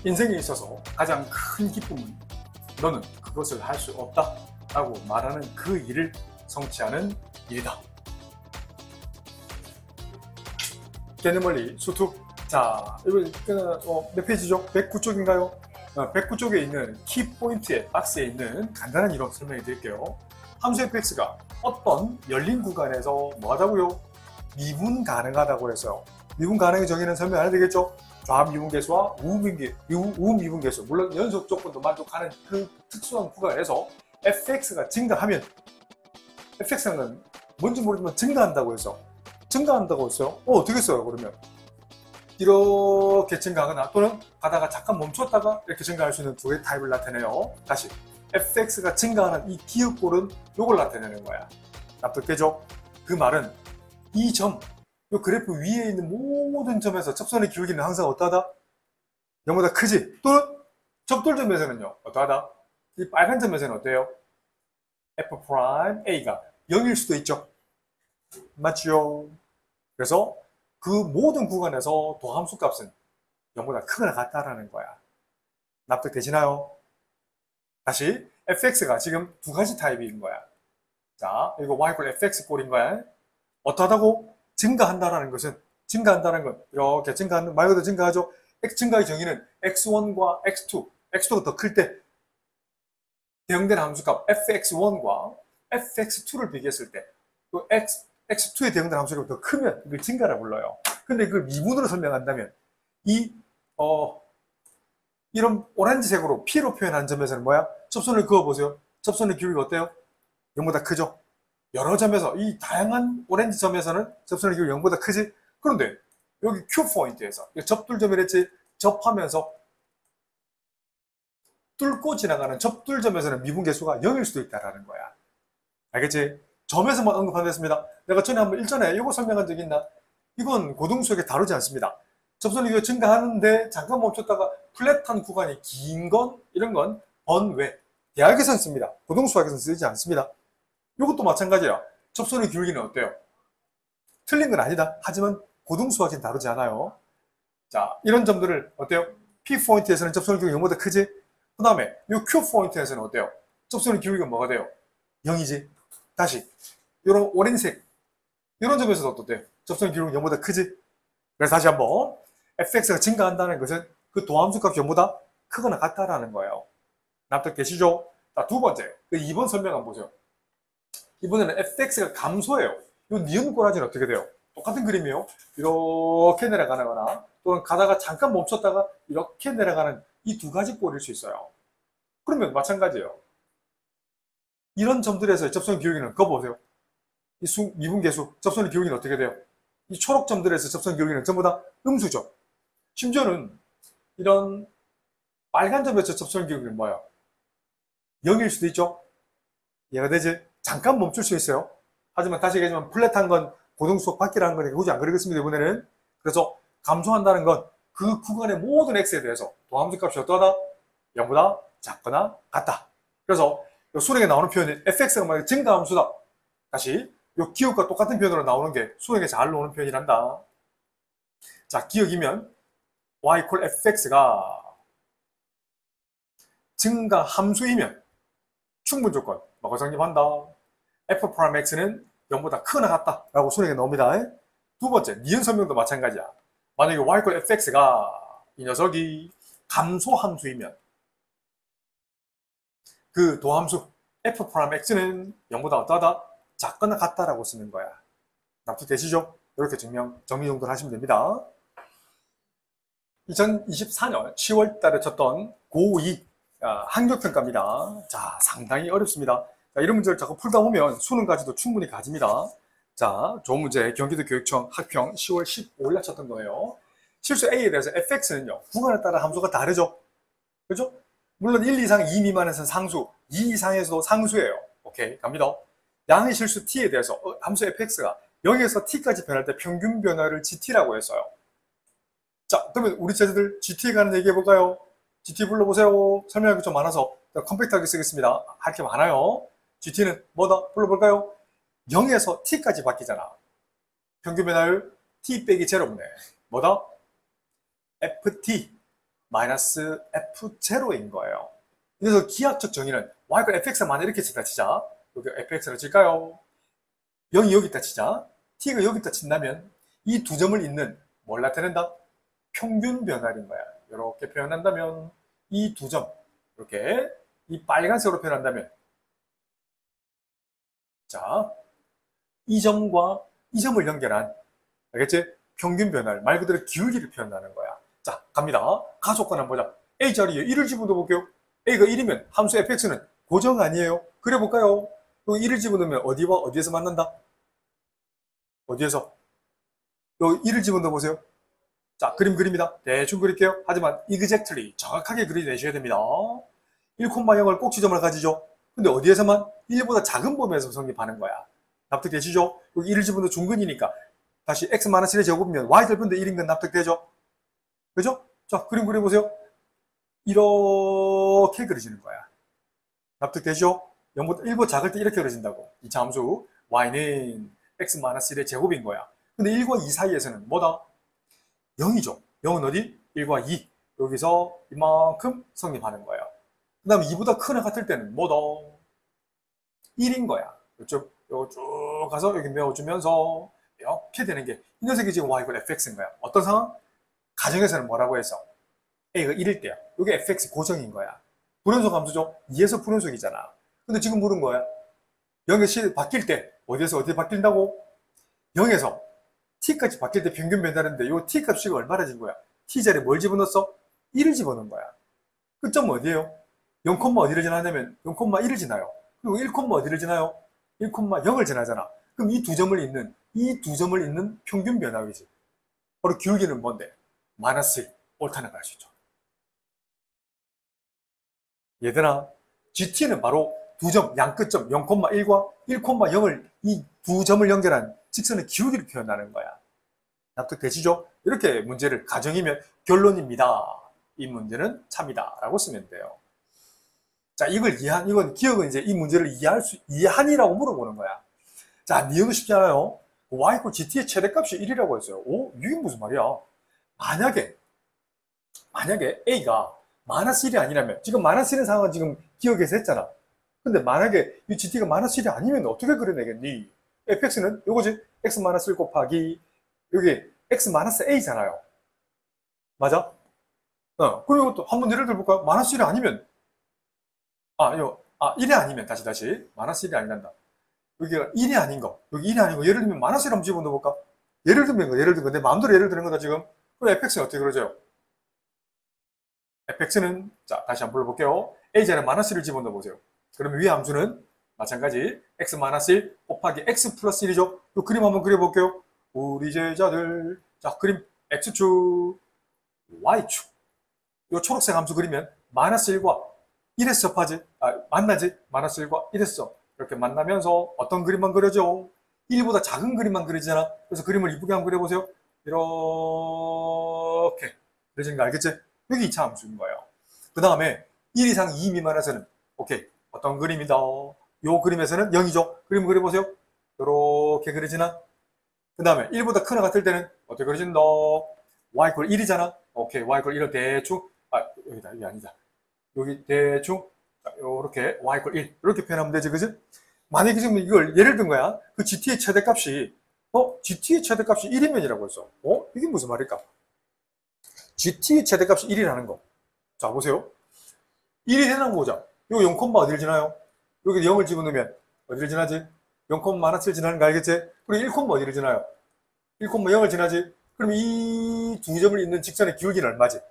인생에 있어서 가장 큰 기쁨은 너는 그것을 할 수 없다 라고 말하는 그 일을 성취하는 일이다. 개념원리 수특. 자, 이거 몇 페이지죠? 109쪽인가요? 109쪽에 있는 키포인트의 박스에 있는 간단한 이론 설명해 드릴게요. 함수 fx가 어떤 열린 구간에서 뭐 하다고요? 미분 가능하다고 했어요. 미분 가능의 정의는 설명 안 해도 되겠죠? 좌미분계수와 우미분계수, 물론 연속 조건도 만족하는 그 특수한 구간에서 fx가 증가하면, fx는 뭔지 모르지만 증가한다고 해서 증가한다고 했어요. 어떻게 써요 그러면? 이렇게 증가하거나 또는 가다가 잠깐 멈췄다가 이렇게 증가할 수 있는 두 개의 타입을 나타내요. 다시 fx가 증가하는 이 기억골은 요걸 나타내는 거야. 납득되죠? 그 말은 이 점, 이 그래프 위에 있는 모든 점에서 접선의 기울기는 항상 어떠하다? 0보다 크지? 또는 접돌점에서는요 어떠하다? 이 빨간 점에서는 어때요? f'A가 0일 수도 있죠. 맞죠? 그래서 그 모든 구간에서 도함수 값은 0보다 크거나 같다라는 거야. 납득되시나요? 다시 fx가 지금 두 가지 타입인 거야. 자, 이거 y = fx 꼴인 거야. 어떠하다고? 증가한다라는 것은, 증가한다는 건 이렇게 증가하는, 말 그대로 증가하죠. x 증가의 정의는 x1과 x2, x2가 더 클 때 대응되는 함수값 fx1과 fx2를 비교했을 때 또 x2에 대응되는 함수값이 더 크면 이걸 증가라 불러요. 근데 그걸 미분으로 설명한다면 이런 오렌지색으로 P로 표현한 점에서는 뭐야? 접선을 그어보세요. 접선의 기울기가 어때요? 0보다 크죠? 여러 점에서, 이 다양한 오렌지 점에서는 접선의 기울기가 0보다 크지? 그런데 여기 Q 포인트에서, 접둘점이랬지? 접하면서 뚫고 지나가는 접둘점에서는 미분계수가 0일 수도 있다라는 거야. 알겠지? 점에서만 언급하겠습니다. 내가 전에 한번 일전에 이거 설명한 적이 있나? 이건 고등수학에 다루지 않습니다. 접선의 기울기가 증가하는데 잠깐 멈췄다가 플랫한 구간이 긴 건, 이런 건 번외. 대학에서는 씁니다. 고등수학에서는 쓰지 않습니다. 이것도 마찬가지야. 접선의 기울기는 어때요? 틀린 건 아니다. 하지만 고등수학에는 다루지 않아요. 자, 이런 점들을 어때요? P 포인트에서는 접선의 기울기가 0보다 크지? 그 다음에 이 Q 포인트에서는 어때요? 접선의 기울기가 뭐가 돼요? 0이지? 다시 이런 오렌지색, 이런 점에서도 어때요? 접선의 기울기가 0보다 크지? 그래서 다시 한번 fx가 증가한다는 것은 그 도함수 값이 0보다 크거나 같다라는 거예요. 납득되시죠? 자, 두 번째, 그 2번 설명 한번 보세요. 이번에는 fx가 감소해요. 이 니은 꼬라지는 어떻게 돼요? 똑같은 그림이에요. 이렇게 내려가거나 또는 가다가 잠깐 멈췄다가 이렇게 내려가는 이 두 가지 꼴일 수 있어요. 그러면 마찬가지예요. 이런 점들에서의 접선 기울기는 그거 보세요. 이 미분계수, 접선의 기울기는 어떻게 돼요? 이 초록 점들에서 접선 기울기는 전부 다 음수죠. 심지어는 이런 빨간 점에서 접선 기울기는 뭐예요? 0일 수도 있죠. 이해가 되지? 잠깐 멈출 수 있어요. 하지만 다시 얘기하지만 플랫한 건 고등수학 밖이라는 거니까 굳이 안 그리겠습니다, 이번에는. 그래서 감소한다는 건 그 구간의 모든 x에 대해서 도함수 값이 어떠하다? 0보다 작거나 같다. 그래서 수능에 나오는 표현이 fx가 만약 증가함수다. 다시 이 기억과 똑같은 표현으로 나오는 게 수능에 잘 나오는 표현이란다. 자, 기억이면 y = fx가 증가함수이면 충분 조건 뭐가 성립한다? f'x는 0보다 크거나 같다 라고 수능에 나옵니다. 두 번째, 니은 설명도 마찬가지야. 만약에 y = fx가 이 녀석이 감소함수이면 그 도함수 f'x는 0보다 어떠하다? 작거나 같다라고 쓰는 거야. 납득되시죠? 이렇게 정리 정도를 하시면 됩니다. 2024년 10월 달에 쳤던 고2 한국평가입니다. 자, 상당히 어렵습니다. 자, 이런 문제를 자꾸 풀다 보면 수능까지도 충분히 가집니다. 자, 좋은 문제, 경기도 교육청 학평 10월 15일날 쳤던 거예요. 실수 A에 대해서 fx는요, 구간에 따라 함수가 다르죠? 그죠? 물론 1 이상 2 미만에서는 상수, 2 이상에서도 상수예요. 오케이, 갑니다. 양의 실수 t에 대해서 함수 fx가 0에서 t까지 변할 때 평균 변화를 gt라고 했어요. 자, 그러면 우리 제자들 gt에 관한 얘기 해볼까요? GT 불러보세요. 설명할 게 좀 많아서 컴팩트하게 쓰겠습니다. 할 게 많아요. GT는 뭐다? 불러볼까요? 0에서 t까지 바뀌잖아. 평균 변화율 t 빼기 제로분의 뭐다? ft 마이너스 F0인 거예요. 그래서 기하적 정의는 Y가 fx만 이렇게 치다 치자. 여기 fx로 칠까요? 0이 여기 있다 치자. t가 여기 있다 친다면 이 두 점을 잇는 뭘 나타낸다? 평균 변화인 거야. 이렇게 표현한다면 이 두 점, 이렇게 이 빨간색으로 표현한다면 자, 이 점과 이 점을 연결한 알겠지? 평균 변화를 말 그대로 기울기를 표현하는 거야. 자, 갑니다. 가속관 한번 보자. A 자리에 1을 집어넣어 볼게요. A가 1이면 함수 fx는 고정 아니에요? 그래 볼까요? 여기 1을 집어넣으면 어디와 어디에서 만난다? 어디에서? 여기 1을 집어넣어 보세요. 자, 그림 그립니다. 대충 그릴게요. 하지만 exactly 정확하게 그려내셔야 됩니다. 1,0을 꼭 지점을 가지죠. 근데 어디에서만? 1보다 작은 범위에서 성립하는 거야. 납득되시죠? 여기 1을 집어넣어 중근이니까 다시 x-1의 제곱이면 y 절편대 1인 건 납득되죠? 그죠? 자, 그림 그려보세요. 이렇게 그려지는 거야. 납득되죠? 0보다 1보다 작을 때 이렇게 그려진다고. 이 함수 y는 x-1의 제곱인 거야. 근데 1과 2 사이에서는 뭐다? 0이죠. 0은 어디? 1과 2. 여기서 이만큼 성립하는 거예요. 그 다음에 2보다 크나 같을 때는 뭐다? 1인 거야. 이쪽 쭉 가서 여기 메워주면서 이렇게 되는 게 이 녀석이 지금 y fx인 거야. 어떤 상황? 가정에서는 뭐라고 해서 a가 1일 때야. 이게 fx 고정인 거야. 불연속 함수죠. 2에서 불연속이잖아. 근데 지금 물은 거야. 0에서 바뀔 때 어디에서 어디 바뀐다고? 0에서 t까지 바뀔 때 평균 변화인데 이 t 값이 얼마나 진 거야? t 자리에 뭘 집어넣었어? 1을 집어넣은 거야. 끝점은 어디예요? 0, 어디를 지나냐면 0,1을 지나요. 그리고 1, 어디를 지나요? 1,0을 지나잖아. 그럼 이 두 점을 잇는 평균 변화이지. 바로 기울기는 뭔데? 마이너스 1, 옳다는 걸 알 수 있죠. 얘들아, GT는 바로 두 점, 양끝점 0,1과 1,0을 이 두 점을 연결한 직선의 기울기를 표현하는 거야. 납득되시죠? 이렇게 문제를 가정이면 결론입니다. 이 문제는 참이다. 라고 쓰면 돼요. 자, 이건 기억은 이제 이 문제를 이해하니라고 물어보는 거야. 자, 니은도 쉽지 않아요? y = GT의 최대값이 1이라고 했어요. 오, 이게 무슨 말이야? 만약에 A가 -1이 아니라면, 지금 -1인 상황은 지금 기억에서 했잖아. 근데 만약에 이 GT가 -1이 아니면 어떻게 그려내겠니? fx는 요거지. x-1 곱하기 여기 x-a잖아요. 맞아? 그럼 이것도 한번 예를 들어볼까요? -1이 아니면 1이 아니면 다시 -1이 아니란다. 여기가 1이 아닌 거, 여기 1이 아닌 거, 예를 들면 -1 한번 집어넣어볼까? 예를 든 거, 내 마음대로 예를 드는 거다, 지금. 그럼 fx는 어떻게 그려져요? fx는, 자, 다시 한번 불러볼게요. a 자리에 -1을 집어넣어보세요. 그러면 위의 함수는 마찬가지, x-1 곱하기 x 플러스 1이죠? 이 그림 한번 그려볼게요. 우리 제자들. 자, 그림, x축, y축. 이 초록색 함수 그리면 -1과 1에서 접하지, 만나지? -1과 1에서 이렇게 만나면서 어떤 그림만 그려져? 1보다 작은 그림만 그리잖아. 그래서 그림을 이쁘게 한번 그려보세요. 이렇게 그려지는 거 알겠지? 여기 2차 함수인 거예요. 그 다음에 1 이상 2 미만에서는 오케이, 어떤 그림이다? 요 그림에서는 0이죠. 그림 그려보세요. 이렇게 그려지나? 그 다음에 1보다 크나 같을 때는 어떻게 그려진다? y = 1이잖아. 오케이, y = 1을 대충, 여기다, 여기 아니다. 여기 대충 이렇게 y = 1 이렇게 표현하면 되지, 그지? 만약에 지금 이걸 예를 든 거야. 그 GT의 최대값이 GT의 최대값이 1이면이라고 했어. 이게 무슨 말일까? GT의 최대값이 1이라는 거. 자, 보세요. 1이 되나 보자. 이거 0, 어디를 지나요? 여기 0을 집어넣으면 어디를 지나지? 0,1을 지나는 거 알겠지? 그리고 1, 어디를 지나요? 1,0을 지나지? 그럼 이 두 점을 잇는 직선의 기울기는 얼마지?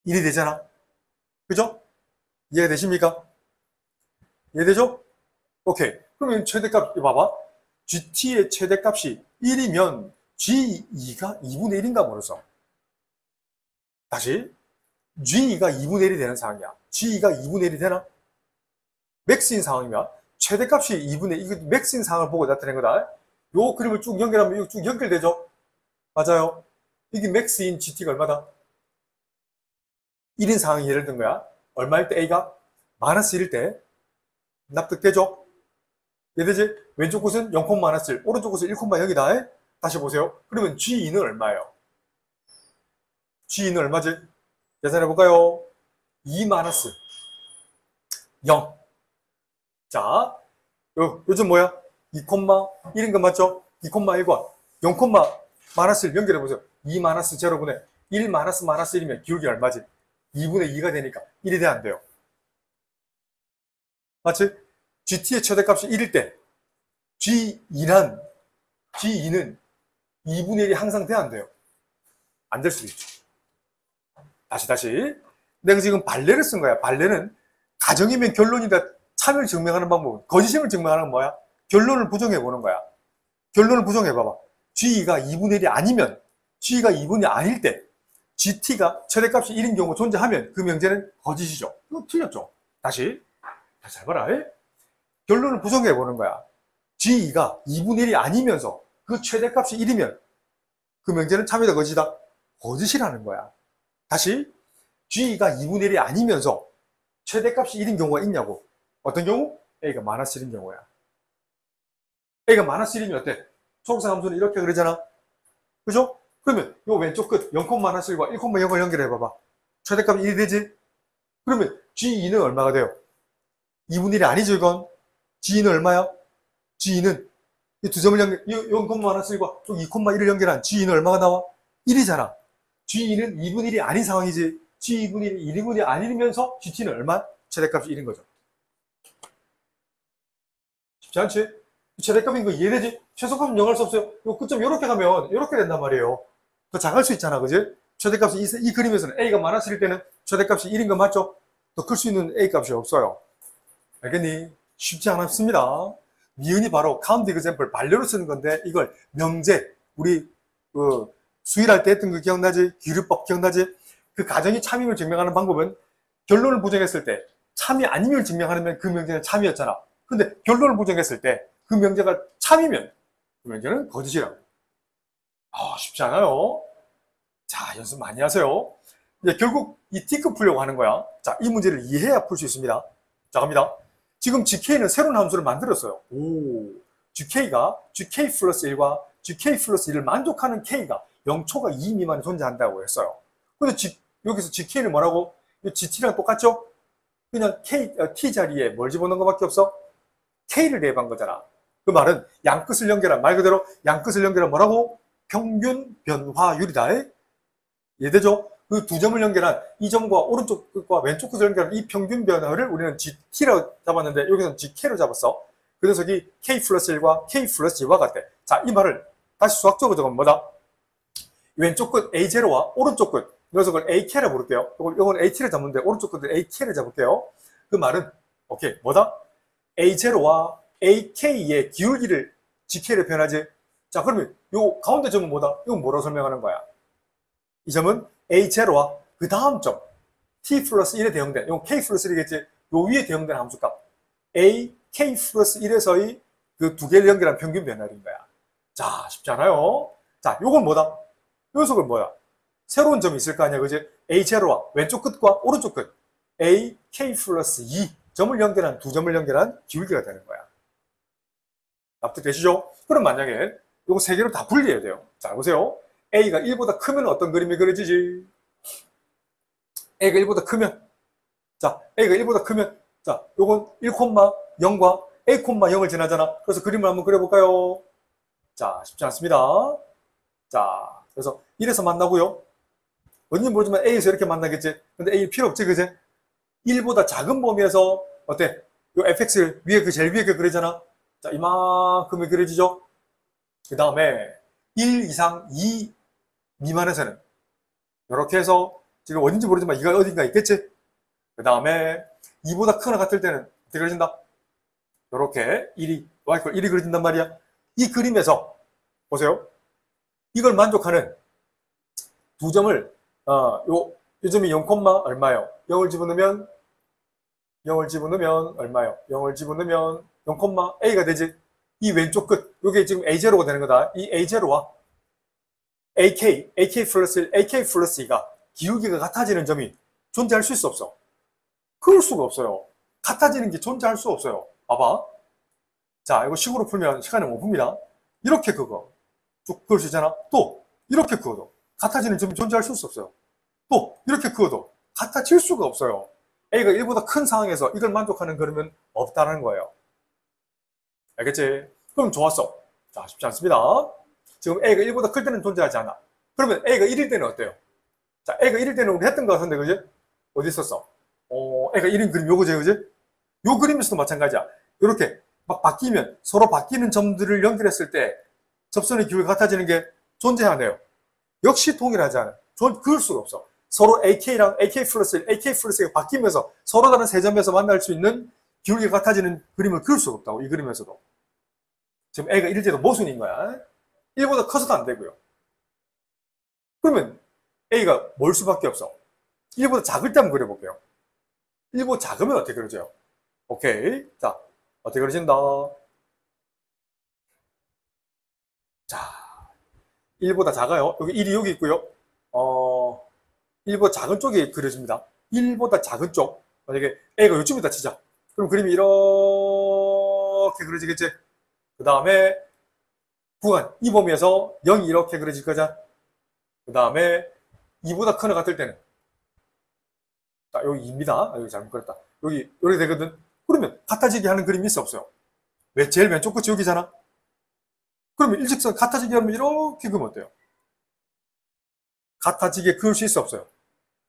1이 되잖아. 그죠? 이해가 되십니까? 이해되죠? 오케이. 그러면 최대값, 이거 봐봐. GT의 최대값이 1이면 G2가 2분의 1인가 모르겠어. 다시. G2가 2분의 1이 되는 상황이야. G2가 2분의 1이 되나? 맥스인 상황이면 최대값이 2분의 1, 이거 맥스인 상황을 보고 나타낸 거다. 요 그림을 쭉 연결하면 이거 쭉 연결되죠? 맞아요. 이게 맥스인 GT가 얼마다? 1인 상황이 예를 든 거야. 얼마일 때 A가? -1일 때. 납득되죠? 이해되지? 왼쪽 곳은 0,-1, 오른쪽 곳은 1,0이다. 다시 보세요. 그러면 G2는 얼마예요? G2는 얼마지? 계산해볼까요? 2 마이너스 0. 자, 요즘 뭐야? 2,1인 거 맞죠? 2,1과 0, 마이너스를 연결해보세요. 2 마이너스 제로분의 1 마이너스 1이면 기울기 얼마지? 2분의 2가 되니까 1이 돼야 안 돼요. 맞지? GT의 최대값이 1일 때 G2는 2분의 1이 항상 돼야 안 돼요. 안 될 수도 있죠. 다시. 내가 지금 발레를 쓴 거야. 발레는 가정이면 결론이다. 참여를 증명하는 방법은, 거짓임을 증명하는 건 뭐야? 결론을 부정해 보는 거야. 결론을 부정해 봐봐. G가 2분의 1이 아니면, G가 2분의 1이 아닐 때 GT가 최대값이 1인 경우 존재하면 그 명제는 거짓이죠. 이거 틀렸죠. 다시 잘 봐라. 결론을 부정해 보는 거야. G가 2분의 1이 아니면서 그 최대값이 1이면 그 명제는 참이다 거짓이다? 거짓이라는 거야. 다시 G가 2분의 1이 아니면서 최대값이 1인 경우가 있냐고. 어떤 경우? A가 마이너스 1인 경우야. A가 마이너스 1이면 어때? 초록색 함수는 이렇게 그러잖아. 그죠? 그러면 요 왼쪽 끝 0, 마이너스 1과 1,0을 연결해봐봐. 최대값이 1이 되지? 그러면 G2는 얼마가 돼요? 2분의 1이 아니죠, 이건? G2는 얼마야? G2는 이 두 점을 연결, 0, 마이너스 1과 2,1을 연결한 G2는 얼마가 나와? 1이잖아. G2는 2분의 1이 아닌 상황이지. G2분의 1이 1분의 1이 아니면서 GT는 얼마? 최대값이 1인 거죠. 쉽지 않지? 최대값인 거 이해되지? 최소값은 0할 수 없어요. 요 끝점 이렇게 가면 이렇게 된단 말이에요. 더 작을 수 있잖아, 그지? 최대값이 이 그림에서는 A가 마이너스일 때는 최대값이 1인 거 맞죠? 더 클 수 있는 A 값이 없어요. 알겠니? 쉽지 않습니다. 니은이 바로 카운트 example 반려로 쓰는 건데 이걸 명제, 우리 수일할 때 했던 거 기억나지? 기류법 기억나지? 그 가정이 참임을 증명하는 방법은 결론을 부정했을 때 참이 아님을 증명하면 그 명제는 참이었잖아. 근데 결론을 부정했을 때 그 명제가 참이면 그 명제는 거짓이라고. 쉽지 않아요. 자, 연습 많이 하세요. 이제 결국 이 T급 풀려고 하는 거야. 자, 이 문제를 이해해야 풀 수 있습니다. 자, 갑니다. 지금 GK는 새로운 함수를 만들었어요. GK가 GK 플러스 1과 GK 플러스 1을 만족하는 K가 0초가 2 미만에 존재한다고 했어요. 근데 여기서 GK는 뭐라고? GT랑 똑같죠? 그냥 T 자리에 뭘 집어넣은 것밖에 없어? K를 대입한 거잖아. 그 말은 양끝을 연결한, 말 그대로 양끝을 연결한 뭐라고? 평균 변화율이다. 이해되죠? 그 두 점을 연결한 이 점과 오른쪽 끝과 왼쪽 끝을 연결한 이 평균 변화를 우리는 GT라고 잡았는데 여기서는 GK로 잡았어. 그 녀석이 K 플러스 1과 K 플러스 2와 같대. 자, 이 말을 다시 수학적으로 적으면 뭐다? 왼쪽 끝 A0와 오른쪽 끝 이 녀석을 AK라 부를게요. 이건 AT를 잡는데 오른쪽 끝을 AK를 잡을게요. 그 말은 오케이 뭐다? A0와 AK의 기울기를 GK로 표현하지. 자, 그러면 요 가운데 점은 뭐다? 이건 뭐라고 설명하는 거야? 이 점은 A0와 그 다음 점 T 플러스 1에 대응된, 이건 K 플러스 1이겠지? 요 위에 대응된 함수값 AK 플러스 1에서의 그 두 개를 연결한 평균 변화율인 거야. 자, 쉽지 않아요? 자, 요건 뭐다? 요 녀석은 뭐야? 새로운 점이 있을 거 아니야, 그지? A0와 왼쪽 끝과 오른쪽 끝 AK 플러스 2 점을 연결한, 두 점을 연결한 기울기가 되는 거야. 납득되시죠? 그럼 만약에 요거 세 개로 다 분리해야 돼요. 자, 보세요. A가 1보다 크면 어떤 그림이 그려지지? A가 1보다 크면, 자, A가 1보다 크면, 자, 요건 1,0과 A,0을 지나잖아. 그래서 그림을 한번 그려볼까요? 자, 쉽지 않습니다. 자, 그래서 1에서 만나고요. 어딘지 모르지만 A에서 이렇게 만나겠지? 근데 A 필요 없지, 그지? 1보다 작은 범위에서, 어때? 요 fx를 위에 제일 위에 그리잖아? 자, 이만큼이 그려지죠? 그 다음에 1 이상 2 미만에서는 이렇게 해서 지금 어딘지 모르지만 이가 어딘가 있겠지? 그 다음에 2보다 크거나 같을 때는 어떻게 그려진다? 이렇게 1이 y 1이 그려진단 말이야. 이 그림에서 보세요. 이걸 만족하는 두 점을 요 점이 0, 얼마요? 0을 집어넣으면 얼마요? 0을 집어넣으면 0, A가 되지. 이 왼쪽 끝, 이게 지금 A0가 되는 거다. 이 A0와 AK 플러스 1, AK 플러스 2가 기울기가 같아지는 점이 존재할 수 있어, 없어? 그럴 수가 없어요. 같아지는 게 존재할 수 없어요. 봐봐. 자, 이거 식으로 풀면 시간이 5분입니다. 이렇게 그거 쭉 그을 수 있잖아. 또 이렇게 그어도 같아지는 점이 존재할 수 없어요. 또 이렇게 그어도 같아질 수가 없어요. A가 1보다 큰 상황에서 이걸 만족하는 그림은 없다는 거예요. 알겠지? 그럼 좋았어. 자, 쉽지 않습니다. 지금 A가 1보다 클 때는 존재하지 않아. 그러면 A가 1일 때는 어때요? 자, A가 1일 때는 우리 했던 것 같은데, 그지? 어디 있었어? A가 1인 그림 요거지, 그지? 요 그림에서도 마찬가지야. 이렇게 막 바뀌면 서로 바뀌는 점들을 연결했을 때 접선의 기울기가 같아지는 게 존재하네요. 역시 동일하지 않아요. 그럴 수가 없어. 서로 AK랑 AK 플러스 1, AK 플러스 1가 바뀌면서 서로 다른 세 점에서 만날 수 있는 기울기가 같아지는 그림을 그릴 수가 없다고, 이 그림에서도. 지금 A가 1일 때도 모순인 거야. 1보다 커서도 안 되고요. 그러면 A가 뭘 수밖에 없어? 1보다 작을 때 한번 그려볼게요. 1보다 작으면 어떻게 그려져요? 오케이. 자, 어떻게 그려진다? 자, 1보다 작아요. 여기 1이 여기 있고요. 1보다 작은 쪽이 그려집니다. 1보다 작은 쪽. 만약에 A가 요쯤이다 치자. 그럼 그림이 이렇게 그려지겠지? 그 다음에 구간, 이 범위에서 0이 이렇게 그려질 거죠? 그 다음에 2보다 큰 애 같을 때는, 자, 여기 2입니다. 여기 잘못 그렸다. 여기, 이렇게 되거든. 그러면 같아지게 하는 그림이 있어, 없어요? 왜? 제일 왼쪽 끝이 여기잖아? 그러면 일직선 같아지게 하면 이렇게 그리면 어때요? 같아지게 그을 수 있어, 없어요?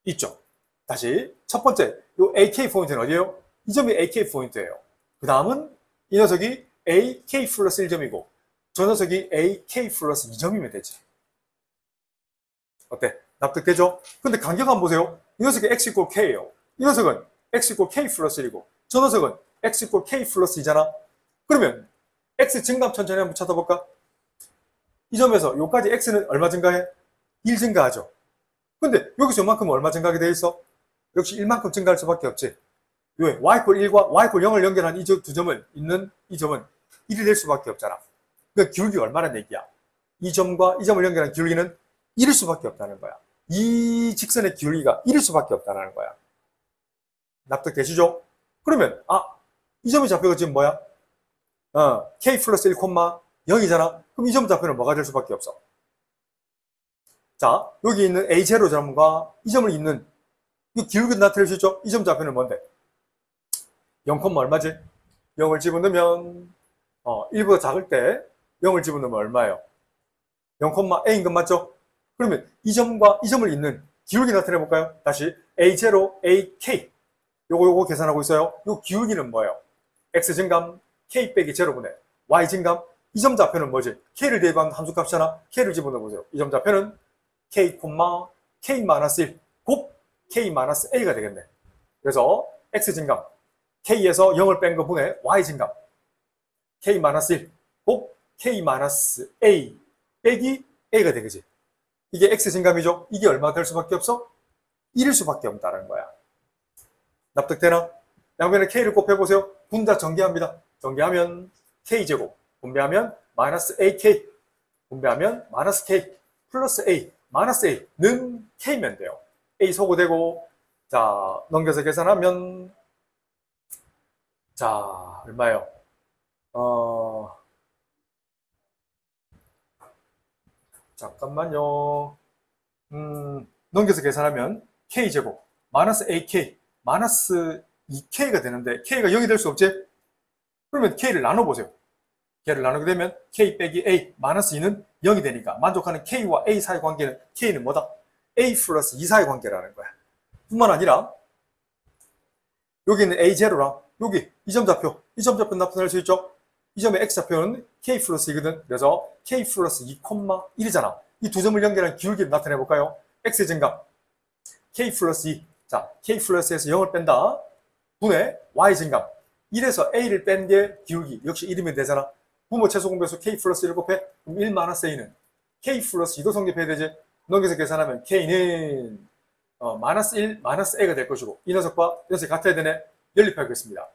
있죠. 다시, 첫 번째, 요 AK 포인트는 어디예요? 이 점이 AK 포인트예요. 그 다음은 이 녀석이 AK 플러스 1점이고, 저 녀석이 AK 플러스 2점이면 되지. 어때? 납득되죠? 근데 간격 한번 보세요. 이 녀석이 X 이꼴 K예요. 이 녀석은 X 이꼴 K 플러스 1이고, 저 녀석은 X 이꼴 K 플러스 2잖아? 그러면 X 증감 천천히 한번 찾아볼까? 이 점에서 여기까지 X는 얼마 증가해? 1 증가하죠. 근데 여기서 이만큼은 얼마 증가하게 돼 있어? 역시 1만큼 증가할 수밖에 없지. 왜? Y꼴 1과 Y꼴 0을 연결한 이 두 점을 있는 이 점은 1이 될 수밖에 없잖아. 그러니까 기울기가 얼마나 얘기야? 이 점과 이 점을 연결한 기울기는 1일 수밖에 없다는 거야. 이 직선의 기울기가 1일 수밖에 없다는 거야. 납득되시죠? 그러면 이 점의 좌표가 지금 뭐야? K 플러스 1, 0이잖아. 그럼 이 점 좌표는 뭐가 될 수밖에 없어? 자, 여기 있는 A0 점과 이 점을 잇는 이 기울기도 나타낼 수 있죠? 이 점 좌표는 뭔데? 0, 얼마지? 0을 집어넣으면 1보다 작을 때 0을 집어넣으면 얼마예요? 0,A인 것 맞죠? 그러면 이 점과 이 점을 잇는 기울기 나타내 볼까요? 다시 A0, AK 요거 계산하고 있어요. 요 기울기는 뭐예요? X 증감 K 빼기 0분의 Y 증감 이 점 좌표는 뭐지? K를 대입한 함수값이잖아. K를 집어넣어 보세요. 이 점 좌표는 K, K-1 곱 K-A가 되겠네. 그래서 X 증감 K에서 0을 뺀 거 분의 Y 증감 K-1 곱 K-A 빼기 A가 되겠지. 이게 X 증감이죠. 이게 얼마 될 수밖에 없어? 1일 수밖에 없다는 거야. 납득되나? 양변에 K를 곱해보세요. 분자 전개합니다. 전개하면 K제곱, 분배하면 마이너스 AK, 분배하면 마이너스 K, 플러스 A, 마이너스 A는 K면 돼요. A 소거되고, 자, 넘겨서 계산하면, 자, 얼마예요? 잠깐만요. 넘겨서 계산하면 K제곱, 마이너스 AK, 마이너스 2K가 되는데, K가 0이 될 수 없지? 그러면 K를 나눠보세요. K를 나누게 되면 K 빼기 A, 마이너스 2는 0이 되니까 만족하는 K와 A 사이 관계는 K는 뭐다? A 플러스 2 사이 관계라는 거야. 뿐만 아니라, 여기 있는 A0랑 여기 이 점 좌표 나타낼 수 있죠? 이 점의 X좌표는 K 플러스 2거든. 그래서 K 플러스 2,1이잖아. 이 두 점을 연결한 기울기를 나타내 볼까요? X 증감 K 플러스 2. 자, K 플러스에서 0을 뺀다. 분의 Y 증감 1에서 A를 뺀 게 기울기. 역시 1이면 되잖아. 부모 최소 공배수 K 플러스 1 곱해. 그럼 1 마이너스 A는 K 플러스 2도 성립해야 되지. 넘겨서 계산하면 K는 마이너스 1, 마이너스 A가 될 것이고 이 녀석과 이 녀석이 같아야 되네. 연립하겠습니다.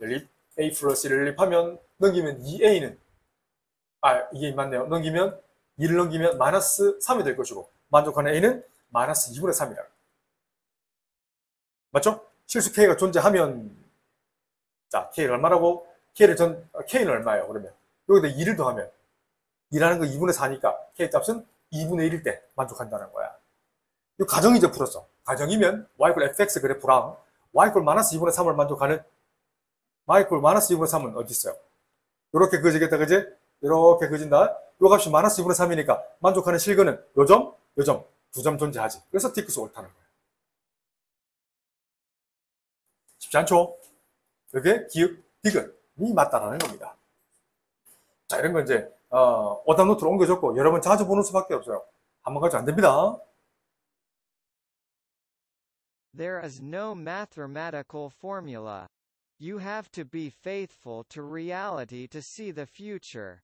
연립 A 플러스 1을 연립하면 넘기면 2A는 이게 맞네요. 넘기면 2를 넘기면 마이너스 3이 될 것이고 만족하는 A는 마이너스 2분의 3이라. 맞죠? 실수 K가 존재하면 자, K를 얼마라고? K는 얼마예요? 그러면 여기다 2를 더하면 2라는 거 2분의 4니까 K 값은 2분의 1일 때 만족한다는 거야. 이 가정이 이제 풀었어. 가정이면 y 이퀄 fx 그래프랑 y 이퀄 마이너스 2분의 3을 만족하는 y 이퀄 마이너스 2분의 3은 어디 있어요? 이렇게 그어지겠다, 그지? 이렇게 그어진다. 요 값이 마이너스 2분의 3이니까 만족하는 실근은 요점, 요점, 두 점 존재하지. 그래서 디크스 옳다는 거예요. 쉽지 않죠? 그게 기역, 디귿이 맞다라는 겁니다. 자, 이런 건 이제 오답 노트로 옮겨줬고 여러분 자주 보는 수밖에 없어요. 한 번 가지고 안 됩니다. There is no mathematical formula. You have to be faithful to reality to see the future.